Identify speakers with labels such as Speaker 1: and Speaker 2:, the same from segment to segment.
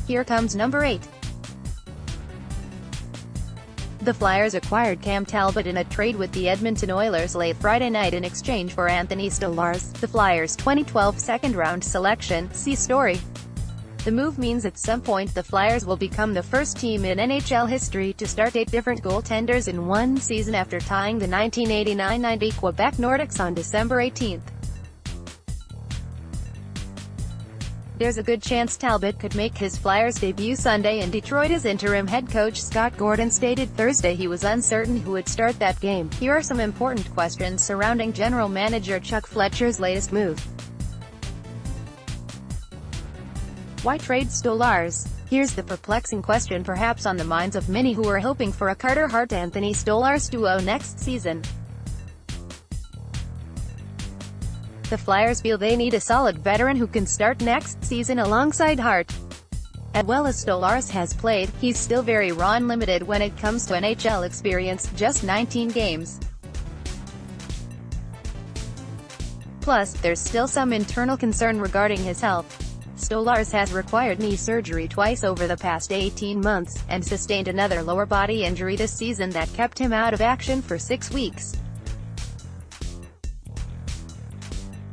Speaker 1: Here comes number 8. The Flyers acquired Cam Talbot in a trade with the Edmonton Oilers late Friday night in exchange for Anthony Stolarz, the Flyers' 2012 second-round selection. See story. The move means at some point the Flyers will become the first team in NHL history to start 8 different goaltenders in one season after tying the 1989-90 Quebec Nordiques on December 18. There's a good chance Talbot could make his Flyers debut Sunday in Detroit as interim head coach Scott Gordon stated Thursday he was uncertain who would start that game. Here are some important questions surrounding general manager Chuck Fletcher's latest move. Why trade Stolarz? Here's the perplexing question perhaps on the minds of many who are hoping for a Carter Hart-Anthony Stolarz duo next season. The Flyers feel they need a solid veteran who can start next season alongside Hart. As well as Stolarz has played, he's still very raw and limited when it comes to NHL experience, just 19 games. Plus, there's still some internal concern regarding his health. Stolarz has required knee surgery twice over the past 18 months, and sustained another lower body injury this season that kept him out of action for 6 weeks.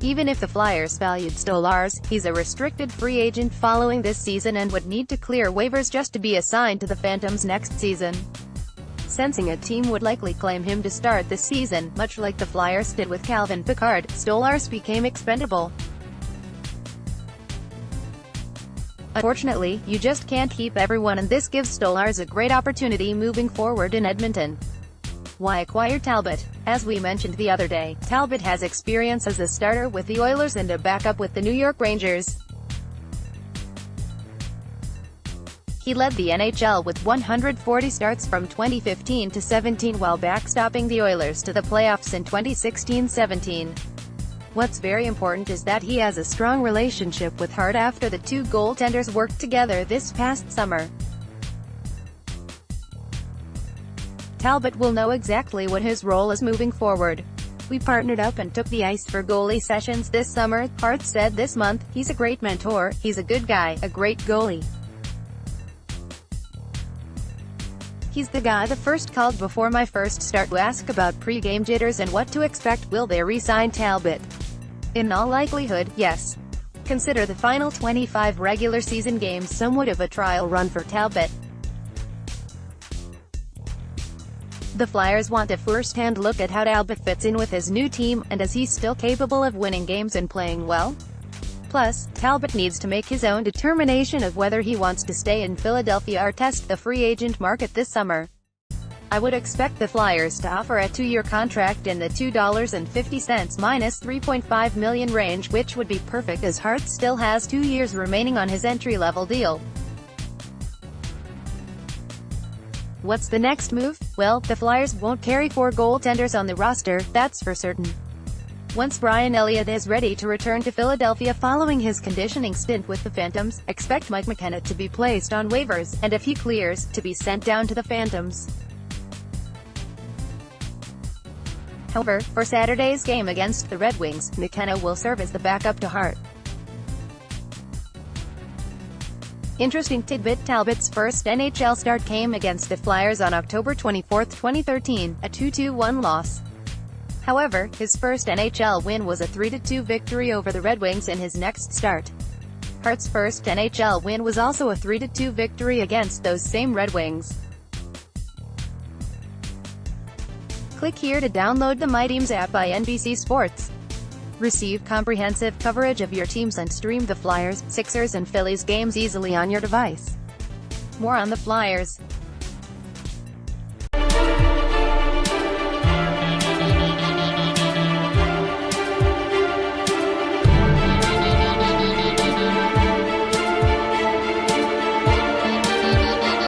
Speaker 1: Even if the Flyers valued Stolarz, he's a restricted free agent following this season and would need to clear waivers just to be assigned to the Phantoms next season. Sensing a team would likely claim him to start this season, much like the Flyers did with Calvin Pickard, Stolarz became expendable. Unfortunately, you just can't keep everyone, and this gives Stolarz a great opportunity moving forward in Edmonton. Why acquire Talbot? As we mentioned the other day, Talbot has experience as a starter with the Oilers and a backup with the New York Rangers. He led the NHL with 140 starts from 2015 to 17 while backstopping the Oilers to the playoffs in 2016-17. What's very important is that he has a strong relationship with Hart after the two goaltenders worked together this past summer. Talbot will know exactly what his role is moving forward. We partnered up and took the ice for goalie sessions this summer, Hart said this month. He's a great mentor, he's a good guy, a great goalie. He's the guy the first called before my first start to ask about pre-game jitters and what to expect. Will they re-sign Talbot? In all likelihood, yes. Consider the final 25 regular season games somewhat of a trial run for Talbot. The Flyers want a first-hand look at how Talbot fits in with his new team, and is he still capable of winning games and playing well? Plus, Talbot needs to make his own determination of whether he wants to stay in Philadelphia or test the free agent market this summer. I would expect the Flyers to offer a 2-year contract in the $2.50 minus $3.5 million range, which would be perfect as Hart still has 2 years remaining on his entry-level deal. What's the next move? Well, the Flyers won't carry 4 goaltenders on the roster, that's for certain. Once Brian Elliott is ready to return to Philadelphia following his conditioning stint with the Phantoms, expect Mike McKenna to be placed on waivers, and if he clears, to be sent down to the Phantoms. However, for Saturday's game against the Red Wings, McKenna will serve as the backup to Hart. Interesting tidbit: Talbot's first NHL start came against the Flyers on October 24, 2013, a 2-1 loss. However, his first NHL win was a 3-2 victory over the Red Wings in his next start. Hart's first NHL win was also a 3-2 victory against those same Red Wings. Click here to download the My Teams app by NBC Sports. Receive comprehensive coverage of your teams and stream the Flyers, Sixers and Phillies games easily on your device. More on the Flyers.